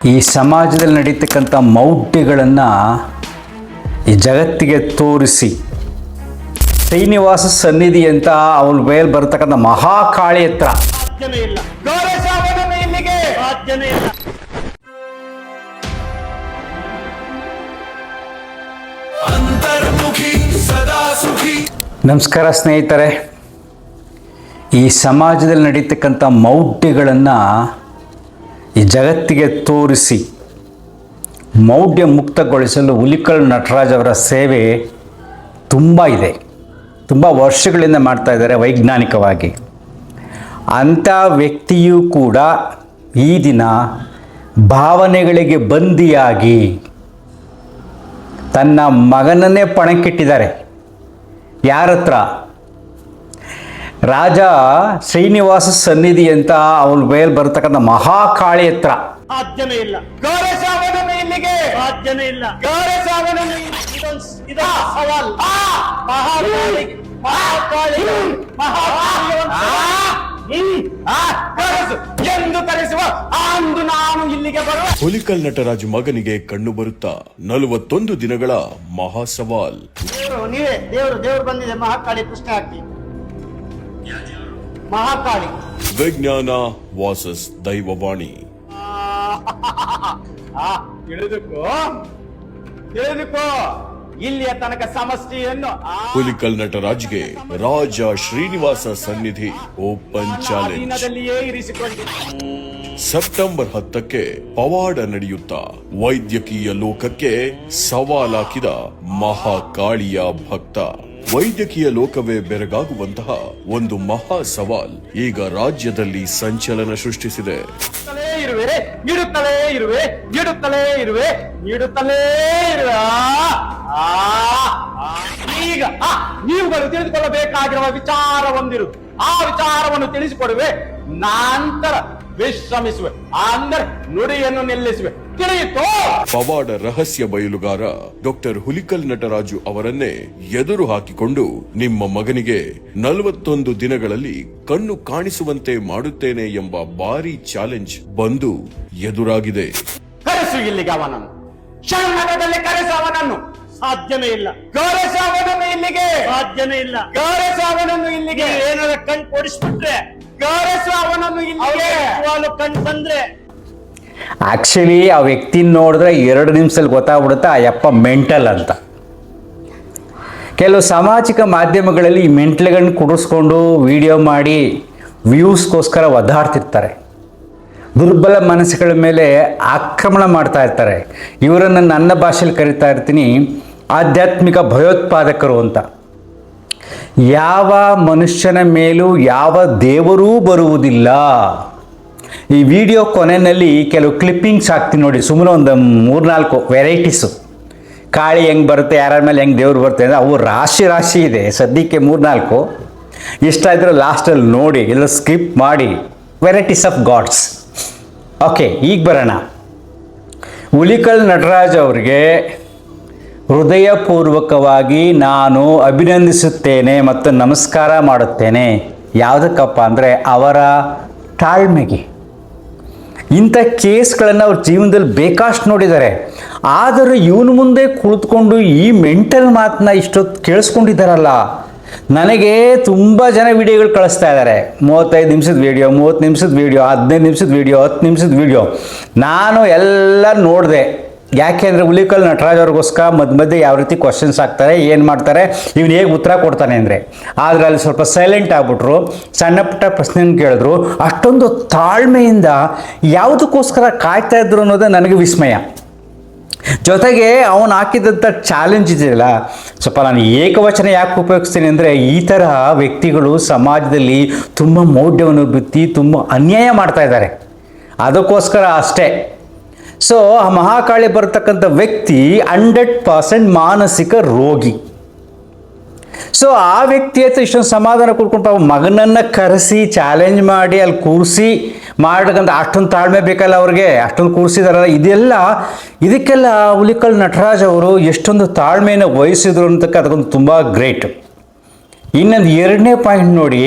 ಈ ಸಮಾಜದಲ್ಲಿ ನಡೀತಕ್ಕಂಥ ಮೌಢ್ಯಗಳನ್ನು ಈ ಜಗತ್ತಿಗೆ ತೋರಿಸಿ ಶ್ರೀನಿವಾಸ ಸನ್ನಿಧಿ ಅಂತ ಅವಳ ಮೇಲೆ ಬರತಕ್ಕಂಥ ಮಹಾಕಾಳಿ ಹತ್ರ ಸಾಧ್ಯನೇ ಇಲ್ಲ. ಗೌರಸಾವನ ಇಲ್ಲಿಗೆ ಸಾಧ್ಯನೇ ಇಲ್ಲ. ಅಂತರ್ಮುಖಿ ಸದಾ ಸುಖಿ. ನಮಸ್ಕಾರ ಸ್ನೇಹಿತರೆ. ಈ ಸಮಾಜದಲ್ಲಿ ನಡೀತಕ್ಕಂಥ ಮೌಢ್ಯಗಳನ್ನು ಈ ಜಗತ್ತಿಗೆ ತೋರಿಸಿ ಮೌಢ್ಯ ಮುಕ್ತಗೊಳಿಸಲು ಹುಲಿಕಲ್ ನಟರಾಜ್ ಅವರ ಸೇವೆ ತುಂಬ ಇದೆ. ತುಂಬ ವರ್ಷಗಳಿಂದ ಮಾಡ್ತಾ ಇದ್ದಾರೆ ವೈಜ್ಞಾನಿಕವಾಗಿ. ಅಂಥ ವ್ಯಕ್ತಿಯೂ ಕೂಡ ಈ ದಿನ ಭಾವನೆಗಳಿಗೆ ಬಂದಿಯಾಗಿ ತನ್ನ ಮಗನನ್ನೇ ಪಣಕ್ಕಿಟ್ಟಿದ್ದಾರೆ. ಯಾರತ್ರ? ರಾಜ ಶ್ರೀನಿವಾಸ ಸನ್ನಿಧಿ ಅಂತ ಅವಳ ಮೇಲೆ ಬರತಕ್ಕಂಥ ಮಹಾಕಾಳಿ ಹತ್ರ. ಸಾಧ್ಯನೇ ಇಲ್ಲ. ಗೌರಸಾವನ ಇಲ್ಲಿಗೆ ಸಾಧ್ಯನೇ ಇಲ್ಲ. ಗೌರಸಾವನ ಇದೊಂದು ಸವಾಲ್. ಮಹಾಕಾಳಿ ಎಂದು ಕರೆಸುವ ಅಂದು ನಾನು ಇಲ್ಲಿಗೆ ಬರುವ. ಹುಲಿಕಲ್ ನಟರಾಜು ಮಗನಿಗೆ ಕಣ್ಣು ಬರುತ್ತಾ 41 ದಿನಗಳ ಮಹಾ ಸವಾಲ್. ನೀವೇ ದೇವರು ಬಂದಿದೆ. ಮಹಾಕಾಳಿ ಪ್ರಶ್ನೆ ಹಾಕಿ. ಮಹಾಕಾಳಿ ವಿಜ್ಞಾನ ವಾಸಸ್ ದೈವವಾಣಿ. ತಿಳಿದುಕೋ ಇಲ್ಲಿಯ ತನಕ ಸಮಷ್ಟಿಯನ್ನು ಹುಲಿಕಲ್ ನಟರಾಜ್ಗೆ ರಾಜ ಶ್ರೀನಿವಾಸ ಸನ್ನಿಧಿ ಓಪನ್ ಚಾಲೆಂಜ್. ಇರಿಸಿಕೊಂಡು ಸೆಪ್ಟೆಂಬರ್ 10ಕ್ಕೆ ಪವಾಡ ನಡೆಯುತ್ತಾ ವೈದ್ಯಕೀಯ ಲೋಕಕ್ಕೆ ಸವಾಲಾಕಿದ ಮಹಾಕಾಳಿಯ ಭಕ್ತ. ವೈದ್ಯಕೀಯ ಲೋಕವೇ ಬೆರಗಾಗುವಂತಹ ಒಂದು ಮಹಾ ಸವಾಲ್ ಈಗ ರಾಜ್ಯದಲ್ಲಿ ಸಂಚಲನ ಸೃಷ್ಟಿಸಿದೆ. ನೀಡುತ್ತಲೇ ಇರುವೆ. ಈಗ ನೀವುಗಳು ತಿಳಿದುಕೊಳ್ಳಬೇಕಾಗಿರುವ ವಿಚಾರ ಹೊಂದಿರು. ಆ ವಿಚಾರವನ್ನು ತಿಳಿಸಿಕೊಡುವೆ. ನಂತರ ವಿಶ್ರಮಿಸುವೆ. ಅಂದರೆ ನುಡಿಯನ್ನು ನಿಲ್ಲಿಸುವೆ. ತಿಳಿಯಿತೋ? ಪವಾಡ ರಹಸ್ಯ ಬಯಲುಗಾರ ಡಾಕ್ಟರ್ ಹುಲಿಕಲ್ ನಟರಾಜು ಅವರನ್ನೇ ಎದುರು ಹಾಕಿಕೊಂಡು ನಿಮ್ಮ ಮಗನಿಗೆ 41 ದಿನಗಳಲ್ಲಿ ಕಣ್ಣು ಕಾಣಿಸುವಂತೆ ಮಾಡುತ್ತೇನೆ ಎಂಬ ಭಾರಿ ಚಾಲೆಂಜ್ ಬಂದು ಎದುರಾಗಿದೆ. ಕರೆಸು ಇಲ್ಲಿಗೆ ಅವನನ್ನು. ಕ್ಷಣದಲ್ಲಿ ಕರೆಸು ಅವನನ್ನು. ಸಾಧ್ಯನೇ ಇಲ್ಲ. ಗೌರಸಾವನನ್ನು ಇಲ್ಲಿಗೆ ಸಾಧ್ಯನೇ ಇಲ್ಲ. ಗೌರಸಾವನನ್ನು ಇಲ್ಲಿಗೆ ಏನಾರ ಕಣ್ ಕೊಡಿಸ್ಬಿಟ್ರೆ ಗೌರಸು ಅವನನ್ನು ಇಲ್ಲಿಗೆ ಕಣ್ ಬಂದ್ರೆ ಆ್ಯಕ್ಚುಲಿ ಆ ವ್ಯಕ್ತಿನ ನೋಡಿದ್ರೆ 2 ನಿಮಿಷದಲ್ಲಿ ಗೊತ್ತಾಗ್ಬಿಡುತ್ತೆ ಆ ಯಪ್ಪ ಮೆಂಟಲ್ ಅಂತ. ಕೆಲವು ಸಾಮಾಜಿಕ ಮಾಧ್ಯಮಗಳಲ್ಲಿ ಈ ಮೆಂಟ್ಲ್ಗಳನ್ನ ಕುಡಿಸ್ಕೊಂಡು ವಿಡಿಯೋ ಮಾಡಿ ವ್ಯೂಸ್ಗೋಸ್ಕರ ಒದ್ದಾಡ್ತಿರ್ತಾರೆ. ದುರ್ಬಲ ಮನಸ್ಸುಗಳ ಮೇಲೆ ಆಕ್ರಮಣ ಮಾಡ್ತಾ ಇರ್ತಾರೆ. ಇವರನ್ನು ನನ್ನ ಭಾಷೆಯಲ್ಲಿ ಕರಿತಾ ಇರ್ತೀನಿ ಆಧ್ಯಾತ್ಮಿಕ ಭಯೋತ್ಪಾದಕರು ಅಂತ. ಯಾವ ಮನುಷ್ಯನ ಮೇಲೂ ಯಾವ ದೇವರೂ ಬರುವುದಿಲ್ಲ. ಈ ವಿಡಿಯೋ ಕೊನೆಯಲ್ಲಿ ಕೆಲವು ಕ್ಲಿಪ್ಪಿಂಗ್ಸ್ ಹಾಕ್ತೀನಿ ನೋಡಿ. ಸುಮ್ಮನೆ ಒಂದು 3-4 ವೆರೈಟೀಸು. ಕಾಳಿ ಹೆಂಗೆ ಬರುತ್ತೆ, ಯಾರ ಮೇಲೆ ಹೆಂಗೆ ದೇವ್ರು ಬರುತ್ತೆ ಅಂದರೆ ಅವು ರಾಶಿ ಇದೆ. ಸದ್ಯಕ್ಕೆ 3-4 ಇಷ್ಟ ಇದ್ರೆ ಲಾಸ್ಟಲ್ಲಿ ನೋಡಿ, ಎಲ್ಲ ಸ್ಕಿಪ್ ಮಾಡಿ. Varieties of God's. ಓಕೆ, ಈಗ ಬರೋಣ. ಹುಲಿಕಲ್ ನಟರಾಜ್ ಅವರಿಗೆ ಹೃದಯಪೂರ್ವಕವಾಗಿ ನಾನು ಅಭಿನಂದಿಸುತ್ತೇನೆ ಮತ್ತು ನಮಸ್ಕಾರ ಮಾಡುತ್ತೇನೆ. ಯಾವುದಕ್ಕಪ್ಪ ಅಂದರೆ ಅವರ ತಾಳ್ಮೆಗೆ. ಇಂಥ ಕೇಸ್ಗಳನ್ನು ಅವ್ರ ಜೀವನದಲ್ಲಿ ಬೇಕಷ್ಟು ನೋಡಿದ್ದಾರೆ. ಆದರೂ ಇವನು ಮುಂದೆ ಕುಳಿತುಕೊಂಡು ಈ ಮೆಂಟಲ್ ಮಾತನ್ನ ಇಷ್ಟೊತ್ತು ಕೇಳಿಸ್ಕೊಂಡಿದ್ದಾರಲ್ಲ. ನನಗೆ ತುಂಬ ಜನ ವಿಡಿಯೋಗಳು ಕಳಿಸ್ತಾ ಇದ್ದಾರೆ. 35 ನಿಮಿಷದ ವಿಡಿಯೋ, 30 ನಿಮಿಷದ ವಿಡಿಯೋ, 15 ನಿಮಿಷದ ವಿಡಿಯೋ, 10 ನಿಮಿಷದ ವಿಡಿಯೋ. ನಾನು ಎಲ್ಲ ನೋಡಿದೆ. ಯಾಕೆಂದರೆ ಹುಲಿಕಲ್ ನಟರಾಜ್ ಅವ್ರಿಗೋಸ್ಕರ ಮಧ್ಯೆ ಯಾವ ರೀತಿ ಕ್ವಶನ್ಸ್ ಹಾಕ್ತಾರೆ, ಏನು ಮಾಡ್ತಾರೆ, ಇವನು ಹೇಗೆ ಉತ್ತರ ಕೊಡ್ತಾನೆ ಅಂದರೆ. ಆದರೆ ಅಲ್ಲಿ ಸ್ವಲ್ಪ ಸೈಲೆಂಟ್ ಆಗ್ಬಿಟ್ರು. ಸಣ್ಣ ಪುಟ್ಟ ಪ್ರಶ್ನೆ ಕೇಳಿದ್ರು. ಅಷ್ಟೊಂದು ತಾಳ್ಮೆಯಿಂದ ಯಾವುದಕ್ಕೋಸ್ಕರ ಕಾಯ್ತಾ ಇದ್ರು ಅನ್ನೋದೇ ನನಗೆ ವಿಸ್ಮಯ. ಜೊತೆಗೆ ಅವನು ಹಾಕಿದಂಥ ಚಾಲೆಂಜ್ ಇದೆಯಲ್ಲ, ಸ್ವಲ್ಪ ನಾನು ಏಕವಚನ ಯಾಕೆ ಉಪಯೋಗಿಸ್ತೀನಿ ಅಂದರೆ ಈ ಥರ ವ್ಯಕ್ತಿಗಳು ಸಮಾಜದಲ್ಲಿ ತುಂಬ ಮೌಢ್ಯವನ್ನು ಬಿತ್ತಿ ತುಂಬ ಅನ್ಯಾಯ ಮಾಡ್ತಾ ಇದ್ದಾರೆ. ಅದಕ್ಕೋಸ್ಕರ ಅಷ್ಟೇ. ಸೊ ಆ ಮಹಾಕಾಳಿ ಬರ್ತಕ್ಕಂಥ ವ್ಯಕ್ತಿ 100% ಮಾನಸಿಕ ರೋಗಿ. ಸೊ ಆ ವ್ಯಕ್ತಿ ಹತ್ರ ಇಷ್ಟೊಂದು ಸಮಾಧಾನ ಕೊಡ್ಕೊಂಡು ಮಗನನ್ನು ಕರೆಸಿ ಚಾಲೆಂಜ್ ಮಾಡಿ ಅಲ್ಲಿ ಕೂರಿಸಿ ಮಾಡಕ್ಕಂತ ಅಷ್ಟೊಂದು ತಾಳ್ಮೆ ಬೇಕಲ್ಲ ಅವ್ರಿಗೆ. ಅಷ್ಟೊಂದು ಕೂರಿಸಿದಾರಲ್ಲ. ಇದಕ್ಕೆಲ್ಲ ಹುಲಿಕಲ್ ನಟರಾಜ್ ಅವರು ಎಷ್ಟೊಂದು ತಾಳ್ಮೆಯನ್ನು ವಹಿಸಿದ್ರು ಅಂತಕ್ಕ ಅದಕ್ಕೊಂದು ತುಂಬ ಗ್ರೇಟ್. ಇನ್ನೊಂದು 2ನೇ ಪಾಯಿಂಟ್ ನೋಡಿ.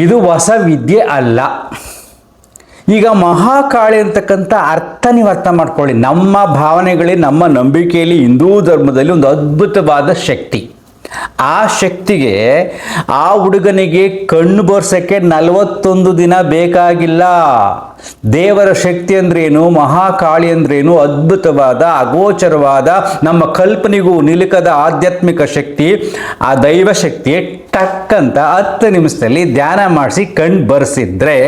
ಇದು ಹೊಸ ವಿದ್ಯೆ ಅಲ್ಲ. ಈಗ ಮಹಾಕಾಳಿ ಅಂತಕ್ಕಂಥ ಅರ್ಥ ನೀವು ಅರ್ಥ ಮಾಡ್ಕೊಳ್ಳಿ. ನಮ್ಮ ಭಾವನೆಗಳಲ್ಲಿ, ನಮ್ಮ ನಂಬಿಕೆಯಲ್ಲಿ, ಹಿಂದೂ ಧರ್ಮದಲ್ಲಿ ಒಂದು ಅದ್ಭುತವಾದ ಶಕ್ತಿ. ಆ ಶಕ್ತಿಗೆ ಆ ಹುಡುಗನಿಗೆ ಕಣ್ಣು ಬರ್ಸೋಕ್ಕೆ 41 ದಿನ ಬೇಕಾಗಿಲ್ಲ. ದೇವರ ಶಕ್ತಿ ಅಂದ್ರೇನು, ಮಹಾಕಾಳಿ ಅಂದ್ರೇನು, ಅದ್ಭುತವಾದ ಅಗೋಚರವಾದ ನಮ್ಮ ಕಲ್ಪನೆಗೂ ನಿಲುಕದ ಆಧ್ಯಾತ್ಮಿಕ ಶಕ್ತಿ, ಆ ದೈವ ಶಕ್ತಿ ಟಕ್ಕಂತ 10 ನಿಮಿಷದಲ್ಲಿ ಧ್ಯಾನ ಮಾಡಿಸಿ ಕಣ್ಣು ಬರ್ಸಿದ್ರೆ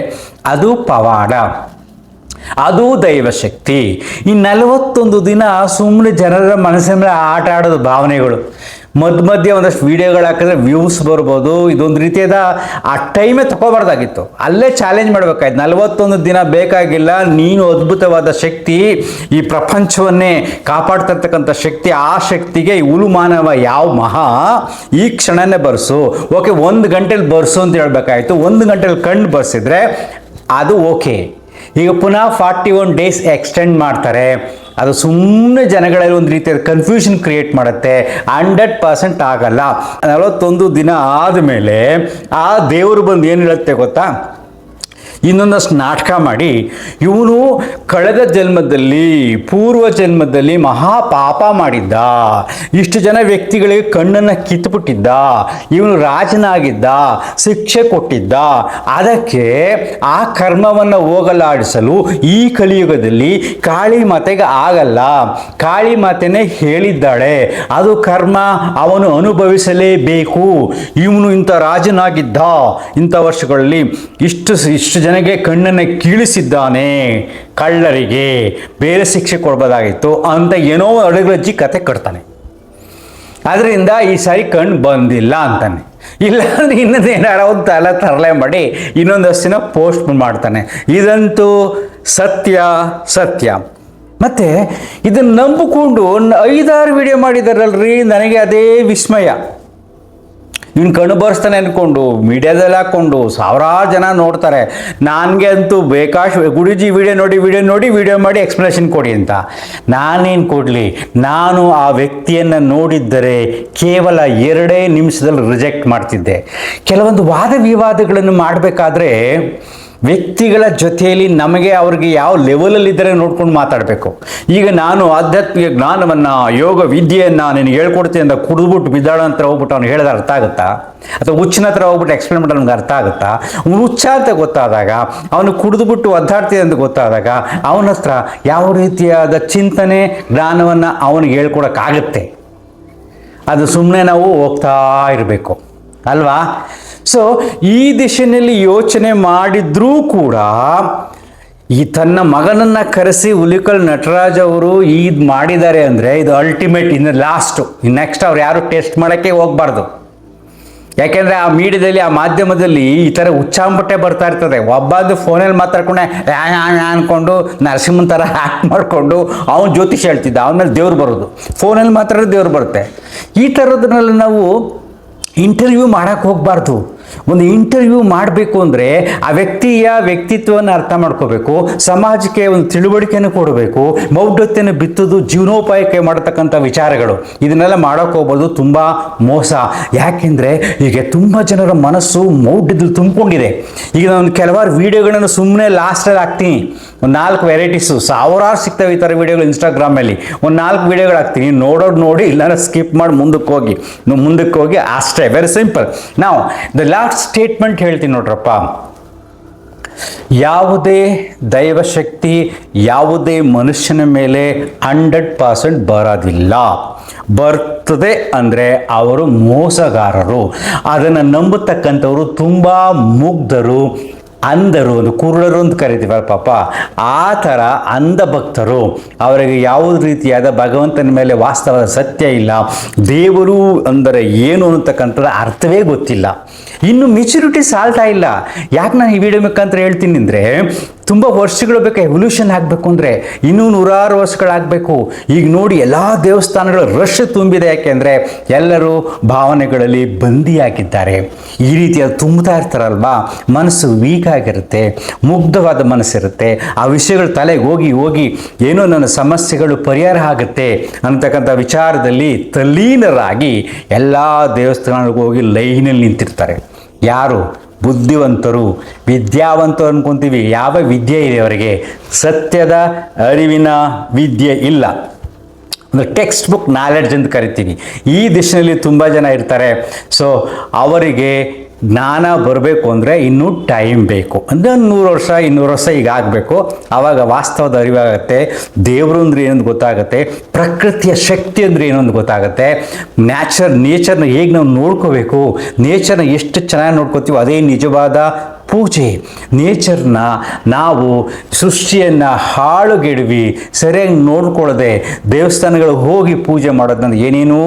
ಅದು ಪವಾಡ, ಅದು ದೈವಶಕ್ತಿ. ಈ 41 ದಿನ ಸುಮ್ಮನೆ ಜನರ ಮನಸ್ಸಿನ ಮೇಲೆ ಆಟ ಆಡೋದು ಭಾವನೆಗಳು. ಮಧ್ಯೆ ಒಂದಷ್ಟು ವಿಡಿಯೋಗಳು ಹಾಕಿದ್ರೆ ವ್ಯೂಸ್ ಬರ್ಬೋದು. ಇದೊಂದು ರೀತಿಯಾದ ಆ ಟೈಮೇ ತಗೋಬಾರ್ದಾಗಿತ್ತು, ಅಲ್ಲೇ ಚಾಲೆಂಜ್ ಮಾಡಬೇಕಾಯ್ತು. 41 ದಿನ ಬೇಕಾಗಿಲ್ಲ. ನೀನು ಅದ್ಭುತವಾದ ಶಕ್ತಿ, ಈ ಪ್ರಪಂಚವನ್ನೇ ಕಾಪಾಡ್ತಿರ್ತಕ್ಕಂಥ ಶಕ್ತಿ. ಆ ಶಕ್ತಿಗೆ ಈ ಹುಲು ಮಾನವ ಯಾವ ಮಹಾ, ಈ ಕ್ಷಣನೇ ಬರ್ಸು. ಓಕೆ, 1 ಗಂಟೆಲಿ ಬರ್ಸು ಅಂತ ಹೇಳ್ಬೇಕಾಯ್ತು. 1 ಗಂಟೆಲಿ ಕಣ್ಣು ಬರ್ಸಿದ್ರೆ ಅದು ಓಕೆ. ಈಗ ಪುನಃ 41 ಡೇಸ್ ಎಕ್ಸ್ಟೆಂಡ್ ಮಾಡ್ತಾರೆ. ಅದು ಸುಮ್ಮನೆ ಜನಗಳಲ್ಲಿ ಒಂದು ರೀತಿಯ ಕನ್ಫ್ಯೂಷನ್ ಕ್ರಿಯೇಟ್ ಮಾಡುತ್ತೆ. 100% ಆಗಲ್ಲ. 41 ದಿನ ಆದಮೇಲೆ ಆ ದೇವರು ಬಂದು ಏನು ಹೇಳುತ್ತೆ ಗೊತ್ತಾ, ಇನ್ನೊಂದಷ್ಟು ನಾಟಕ ಮಾಡಿ ಇವನು ಕಳೆದ ಜನ್ಮದಲ್ಲಿ, ಪೂರ್ವ ಜನ್ಮದಲ್ಲಿ ಮಹಾಪಾಪ ಮಾಡಿದ್ದ, ಇಷ್ಟು ಜನ ವ್ಯಕ್ತಿಗಳಿಗೆ ಕಣ್ಣನ್ನು ಕಿತ್ತುಬಿಟ್ಟಿದ್ದ, ಇವನು ರಾಜನಾಗಿದ್ದ, ಶಿಕ್ಷೆ ಕೊಟ್ಟಿದ್ದ. ಅದಕ್ಕೆ ಆ ಕರ್ಮವನ್ನು ಹೋಗಲಾಡಿಸಲು ಈ ಕಲಿಯುಗದಲ್ಲಿ ಕಾಳಿ ಮಾತೆಗೆ ಆಗಲ್ಲ. ಕಾಳಿ ಮಾತೆನೇ ಹೇಳಿದ್ದಾಳೆ, ಅದು ಕರ್ಮ, ಅವನು ಅನುಭವಿಸಲೇಬೇಕು. ಇವನು ಇಂಥ ರಾಜನಾಗಿದ್ದ, ಇಂಥ ವರ್ಷಗಳಲ್ಲಿ ಇಷ್ಟು ಜನಗೆ ಕಣ್ಣನ್ನು ಕೀಳಿಸಿದ್ದಾನೆ, ಕಳ್ಳರಿಗೆ ಬೇರೆ ಶಿಕ್ಷೆ ಕೊಡ್ಬೋದಾಗಿತ್ತು ಅಂತ ಏನೋ ಅಡುಗಜ್ಜಿ ಕತೆ ಕಟ್ತಾನೆ. ಅದರಿಂದ ಈ ಸಾರಿ ಕಣ್ಣು ಬಂದಿಲ್ಲ ಅಂತಾನೆ. ಇಲ್ಲಾಂದ್ರೆ ಇನ್ನೊಂದು ಏನಾರ ಒಂದು ತರಲೆ ಮಾಡಿ ಇನ್ನೊಂದಷ್ಟು ದಿನ ಪೋಸ್ಟ್ ಮಾಡ್ತಾನೆ. ಇದಂತೂ ಸತ್ಯ. ಮತ್ತು ಇದನ್ನು ನಂಬಿಕೊಂಡು 5-6 ವಿಡಿಯೋ ಮಾಡಿದಾರಲ್ರಿ, ನನಗೆ ಅದೇ ವಿಸ್ಮಯ. ಇವ್ನು ಕಣ್ಣು ಬರ್ಸ್ತಾನೆ ಅಂದ್ಕೊಂಡು ಮೀಡಿಯಾದಲ್ಲಿ ಹಾಕ್ಕೊಂಡು ಸಾವಿರಾರು ಜನ ನೋಡ್ತಾರೆ. ನನಗೆ ಅಂತೂ ಗುಡೀಜಿ ವಿಡಿಯೋ ನೋಡಿ ಮಾಡಿ ಎಕ್ಸ್ಪ್ಲನೇಷನ್ ಕೊಡಿ ಅಂತ. ನಾನೇನು ಕೊಡಲಿ? ನಾನು ಆ ವ್ಯಕ್ತಿಯನ್ನು ನೋಡಿದ್ದರೆ ಕೇವಲ 2 ನಿಮಿಷದಲ್ಲಿ ರಿಜೆಕ್ಟ್ ಮಾಡ್ತಿದ್ದೆ. ಕೆಲವೊಂದು ವಾದ ವಿವಾದಗಳನ್ನು ಮಾಡಬೇಕಾದ್ರೆ ವ್ಯಕ್ತಿಗಳ ಜೊತೆಯಲ್ಲಿ ನಮಗೆ ಅವ್ರಿಗೆ ಯಾವ ಲೆವೆಲಲ್ಲಿದ್ದರೆ ನೋಡ್ಕೊಂಡು ಮಾತಾಡಬೇಕು. ಈಗ ನಾನು ಆಧ್ಯಾತ್ಮಿಕ ಜ್ಞಾನವನ್ನು, ಯೋಗ ವಿದ್ಯೆಯನ್ನು ನಿನಗೆ ಹೇಳ್ಕೊಡ್ತೀನಿ ಅಂತ ಕುಡಿದ್ಬಿಟ್ಟು ಬಿದ್ದಾಳ ಹತ್ರ ಹೋಗ್ಬಿಟ್ಟು ಅವ್ನು ಹೇಳಿದ್ರೆ ಅರ್ಥ ಆಗುತ್ತಾ? ಅಥವಾ ಹುಚ್ಚಿನ ಹತ್ರ ಹೋಗ್ಬಿಟ್ಟು ಎಕ್ಸ್ಪ್ಲೇನ್ ಮಾಡೋದು ನಮ್ಗೆ ಅರ್ಥ ಆಗುತ್ತಾ? ಅವ್ನು ಹುಚ್ಚ ಅಂತ ಗೊತ್ತಾದಾಗ, ಅವನು ಕುಡಿದ್ಬಿಟ್ಟು ಒದ್ದಾಡ್ತಿದೆ ಅಂತ ಗೊತ್ತಾದಾಗ ಅವನ ಹತ್ರ ಯಾವ ರೀತಿಯಾದ ಚಿಂತನೆ, ಜ್ಞಾನವನ್ನು ಅವನಿಗೆ ಹೇಳ್ಕೊಡೋಕ್ಕಾಗತ್ತೆ? ಅದು ಸುಮ್ಮನೆ ನಾವು ಹೋಗ್ತಾ ಇರಬೇಕು ಅಲ್ವಾ? ಸೊ ಈ ದಿಶೆಯಲ್ಲಿ ಯೋಚನೆ ಮಾಡಿದ್ರೂ ಕೂಡ ಈ ತನ್ನ ಮಗನನ್ನು ಕರೆಸಿ ಹುಲಿಕಲ್ ನಟರಾಜ್ ಅವರು ಇದು ಮಾಡಿದ್ದಾರೆ ಅಂದರೆ ಇದು ಅಲ್ಟಿಮೇಟ್, ಇನ್ನು ಲಾಸ್ಟು. ಇನ್ನು ನೆಕ್ಸ್ಟ್ ಅವ್ರು ಯಾರು ಟೆಸ್ಟ್ ಮಾಡೋಕ್ಕೆ ಹೋಗಬಾರ್ದು. ಯಾಕೆಂದರೆ ಆ ಮೀಡಿಯಾದಲ್ಲಿ, ಆ ಮಾಧ್ಯಮದಲ್ಲಿ ಈ ಥರ ಹುಚ್ಚಾಂಬಟ್ಟೆ ಬರ್ತಾ ಇರ್ತದೆ. ಒಬ್ಬದು ಫೋನಲ್ಲಿ ಮಾತಾಡ್ಕೊಂಡೆ ಅಂದ್ಕೊಂಡು ನರಸಿಂಹನ ಥರ ಆ್ಯಕ್ಟ್ ಮಾಡಿಕೊಂಡು ಅವನ ಜ್ಯೋತಿಷ ಹೇಳ್ತಿದ್ದ, ಅವನ ಮೇಲೆ ದೇವ್ರು ಬರೋದು, ಫೋನಲ್ಲಿ ಮಾತಾಡೋದು ದೇವ್ರು ಬರುತ್ತೆ. ಈ ಥರದ್ರಲ್ಲಿ ನಾವು ಇಂಟರ್ವ್ಯೂ ಮಾಡೋಕ್ಕೆ ಹೋಗಬಾರ್ದು. ಒಂದು ಇಂಟರ್ವ್ಯೂ ಮಾಡಬೇಕು ಅಂದರೆ ಆ ವ್ಯಕ್ತಿಯ ವ್ಯಕ್ತಿತ್ವವನ್ನು ಅರ್ಥ ಮಾಡ್ಕೋಬೇಕು, ಸಮಾಜಕ್ಕೆ ಒಂದು ತಿಳುವಳಿಕೆಯನ್ನು ಕೊಡಬೇಕು, ಮೌಢ್ಯತೆಯನ್ನು ಬಿತ್ತೋದು ಜೀವನೋಪಾಯಕ್ಕೆ ಮಾಡತಕ್ಕಂಥ ವಿಚಾರಗಳು. ಇದನ್ನೆಲ್ಲ ಮಾಡೋಕ್ಕೆ ಹೋಗ್ಬೋದು, ತುಂಬ ಮೋಸ. ಯಾಕೆಂದರೆ ಈಗ ತುಂಬ ಜನರ ಮನಸ್ಸು ಮೌಢ್ಯದಲ್ಲಿ ತುಂಬಿಕೊಂಡಿದೆ. ಈಗ ನಾನು ಕೆಲವಾರು ವೀಡಿಯೋಗಳನ್ನು ಸುಮ್ಮನೆ ಲಾಸ್ಟಲ್ಲಿ ಹಾಕ್ತೀನಿ, ಒಂದು 4 ವೆರೈಟೀಸು, ಸಾವಿರಾರು ಸಿಗ್ತವೆ ಈ ಥರ ವೀಡಿಯೋಗಳು ಇನ್ಸ್ಟಾಗ್ರಾಮಲ್ಲಿ. ಒಂದು 4 ವೀಡಿಯೋಗಳು ಹಾಕ್ತೀನಿ, ನೋಡೋದು ನೋಡಿ, ಇಲ್ಲಾಂದ್ರೆ ಸ್ಕಿಪ್ ಮಾಡಿ ಮುಂದಕ್ಕೆ ಹೋಗಿ ಅಷ್ಟೇ. Very simple. ನಾವು ದ ಲಾಸ್ಟ್ ಸ್ಟೇಟ್ಮೆಂಟ್ ಹೇಳ್ತೀನಿ ನೋಡ್ರಪ್ಪ. ಯಾವುದೇ ದೈವಶಕ್ತಿ ಯಾವುದೇ ಮನುಷ್ಯನ ಮೇಲೆ 100% ಬರೋದಿಲ್ಲ. ಬರ್ತದೆ ಅಂದರೆ ಅವರು ಮೋಸಗಾರರು. ಅದನ್ನು ನಂಬತಕ್ಕಂಥವರು ತುಂಬ ಮುಗ್ಧರು, ಅಂಧರು, ಒಂದು ಕುರುಡರು ಅಂತ ಕರಿತೀವಲ್ಲ ಪಾಪ, ಆ ಥರ ಅಂಧ ಭಕ್ತರು. ಅವರಿಗೆ ಯಾವುದೇ ರೀತಿಯಾದ ಭಗವಂತನ ಮೇಲೆ ವಾಸ್ತವದ ಸತ್ಯ ಇಲ್ಲ. ದೇವರು ಅಂದರೆ ಏನು ಅಂತಕ್ಕಂಥದ್ದು ಅರ್ಥವೇ ಗೊತ್ತಿಲ್ಲ. ಇನ್ನು ಮೆಚುರಿಟಿ ಸಾಲ್ತಾ ಇಲ್ಲ. ಯಾಕೆ ನಾನು ಈ ವಿಡಿಯೋ ಮುಖಾಂತರ ಹೇಳ್ತೀನಿ ಅಂದರೆ, ತುಂಬ ವರ್ಷಗಳು ಬೇಕು ಎವಲ್ಯೂಷನ್ ಆಗಬೇಕು ಅಂದರೆ, ಇನ್ನೂ 100 ವರ್ಷಗಳಾಗಬೇಕು. ಈಗ ನೋಡಿ ಎಲ್ಲ ದೇವಸ್ಥಾನಗಳು ರಶ್ ತುಂಬಿದೆ. ಯಾಕೆಂದರೆ ಎಲ್ಲರೂ ಭಾವನೆಗಳಲ್ಲಿ ಬಂದಿಯಾಗಿದ್ದಾರೆ. ಈ ರೀತಿಯಾದ ತುಂಬ್ತಾ ಇರ್ತಾರಲ್ವಾ, ಮನಸ್ಸು ವೀಕ್ ಆಗಿರುತ್ತೆ, ಮುಗ್ಧವಾದ ಮನಸ್ಸಿರುತ್ತೆ. ಆ ವಿಷಯಗಳು ತಲೆಗೆ ಹೋಗಿ ಏನೋ ನನ್ನ ಸಮಸ್ಯೆಗಳು ಪರಿಹಾರ ಆಗುತ್ತೆ ಅಂತಕ್ಕಂಥ ವಿಚಾರದಲ್ಲಿ ತಲ್ಲೀನರಾಗಿ ಎಲ್ಲ ದೇವಸ್ಥಾನಗಳಿಗೆ ಹೋಗಿ ಲೈನಲ್ಲಿ ನಿಂತಿರ್ತಾರೆ. ಯಾರು? ಬುದ್ಧಿವಂತರು, ವಿದ್ಯಾವಂತರು ಅನ್ಕೊಂತೀವಿ. ಯಾವ ವಿದ್ಯೆ ಇದೆ ಅವರಿಗೆ? ಸತ್ಯದ ಅರಿವಿನ ವಿದ್ಯೆ ಇಲ್ಲ. ಅಂದರೆ ಟೆಕ್ಸ್ಟ್ ಬುಕ್ ನಾಲೆಡ್ಜ್ ಅಂತ ಕರಿತೀವಿ. ಈ ದಿಶೆಯಲ್ಲಿ ತುಂಬ ಜನ ಇರ್ತಾರೆ. ಸೊ ಅವರಿಗೆ ಜ್ಞಾನ ಬರಬೇಕು ಅಂದರೆ ಇನ್ನೂ ಟೈಮ್ ಬೇಕು. ಅಂದರೆ 100 ವರ್ಷ 200 ವರ್ಷ ಈಗ ಆಗಬೇಕು. ಆವಾಗ ವಾಸ್ತವದ ಅರಿವಾಗುತ್ತೆ. ದೇವರು ಅಂದರೆ ಏನೊಂದು ಗೊತ್ತಾಗುತ್ತೆ, ಪ್ರಕೃತಿಯ ಶಕ್ತಿ ಅಂದರೆ ಏನೊಂದು ಗೊತ್ತಾಗುತ್ತೆ, ನೇಚರ್ನ ಹೇಗೆ ನಾವು ನೋಡ್ಕೋಬೇಕು, ನೇಚರ್ನ ಎಷ್ಟು ಚೆನ್ನಾಗಿ ನೋಡ್ಕೋತೀವೋ ಅದೇ ನಿಜವಾದ ಪೂಜೆ. ನೇಚರ್ನ ನಾವು ಸೃಷ್ಟಿಯನ್ನು ಹಾಳುಗೆಡವಿ ಸರಿಯಾಗಿ ನೋಡ್ಕೊಳ್ಳದೆ ದೇವಸ್ಥಾನಗಳು ಹೋಗಿ ಪೂಜೆ ಮಾಡೋದ್ರಿಂದ ಏನೇನೂ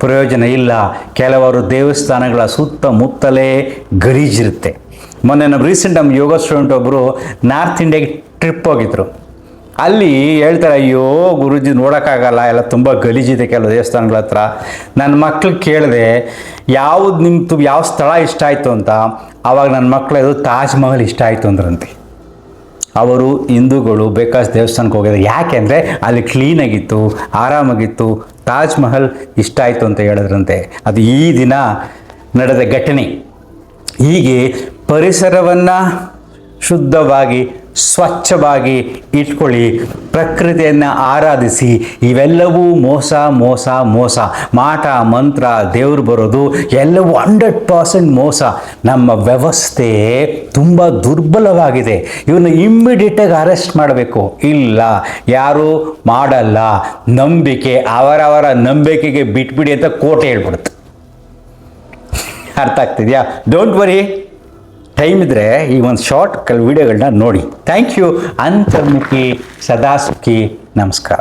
ಪ್ರಯೋಜನ ಇಲ್ಲ. ಕೆಲವರು ದೇವಸ್ಥಾನಗಳ ಸುತ್ತಮುತ್ತಲೇ ಗಲೀಜಿರುತ್ತೆ. ಮೊನ್ನೆ ನಮ್ಮ ಯೋಗ ಸ್ಟೂಡೆಂಟ್ ಒಬ್ಬರು ನಾರ್ತ್ ಇಂಡಿಯಾಗೆ ಟ್ರಿಪ್ ಹೋಗಿದ್ರು. ಅಲ್ಲಿ ಹೇಳ್ತಾರೆ, ಅಯ್ಯೋ ಗುರುಜಿ ನೋಡೋಕ್ಕಾಗಲ್ಲ, ಎಲ್ಲ ತುಂಬ ಗಲೀಜಿದೆ ಕೆಲವು ದೇವಸ್ಥಾನಗಳ ಹತ್ರ. ನನ್ನ ಮಕ್ಳಿಗೆ ಕೇಳಿದೆ ಯಾವುದು ಯಾವ ಸ್ಥಳ ಇಷ್ಟ ಆಯಿತು ಅಂತ. ಆವಾಗ ನನ್ನ ಮಕ್ಕಳು ಅದು ತಾಜ್ ಮಹಲ್ ಇಷ್ಟ ಆಯಿತು ಅಂದ್ರಂತೆ. ಅವರು ಹಿಂದೂಗಳು ಬೇಕಾದಷ್ಟು ದೇವಸ್ಥಾನಕ್ಕೆ ಹೋಗಿದ್ದಾರೆ. ಯಾಕೆ ಅಂದರೆ ಅಲ್ಲಿ ಕ್ಲೀನಾಗಿತ್ತು, ಆರಾಮಾಗಿತ್ತು, ತಾಜ್ ಮಹಲ್ ಇಷ್ಟ ಆಯಿತು ಅಂತ ಹೇಳಿದ್ರಂತೆ. ಅದು ಈ ದಿನ ನಡೆದ ಘಟನೆ. ಹೀಗೆ ಪರಿಸರವನ್ನು ಶುದ್ಧವಾಗಿ ಸ್ವಚ್ಛವಾಗಿ ಇಟ್ಕೊಳ್ಳಿ, ಪ್ರಕೃತಿಯನ್ನು ಆರಾಧಿಸಿ. ಇವೆಲ್ಲವೂ ಮೋಸ ಮೋಸ ಮೋಸ. ಮಾಟ ಮಂತ್ರ, ದೇವರು ಬರೋದು ಎಲ್ಲವೂ 100% ಮೋಸ. ನಮ್ಮ ವ್ಯವಸ್ಥೆ ತುಂಬ ದುರ್ಬಲವಾಗಿದೆ. ಇವನ್ನ ಇಮ್ಮಿಡಿಯೇಟಾಗಿ ಅರೆಸ್ಟ್ ಮಾಡಬೇಕು. ಇಲ್ಲ, ಯಾರೂ ಮಾಡಲ್ಲ. ನಂಬಿಕೆ, ಅವರವರ ನಂಬಿಕೆಗೆ ಬಿಟ್ಬಿಡಿ ಅಂತ ಕೋರ್ಟ್ ಹೇಳ್ಬಿಡುತ್ತೆ. ಅರ್ಥ ಆಗ್ತಿದೆಯಾ? ಡೋಂಟ್ ವರಿ, ಟೈಮ್ ಇದ್ದರೆ ಈ ಒಂದು ಶಾರ್ಟ್ ಕೆಲವು ವಿಡಿಯೋಗಳನ್ನ ನೋಡಿ. Thank you. ಅಂತರ್ಮುಖಿ, ಸದಾ ಸುಖಿ. ನಮಸ್ಕಾರ.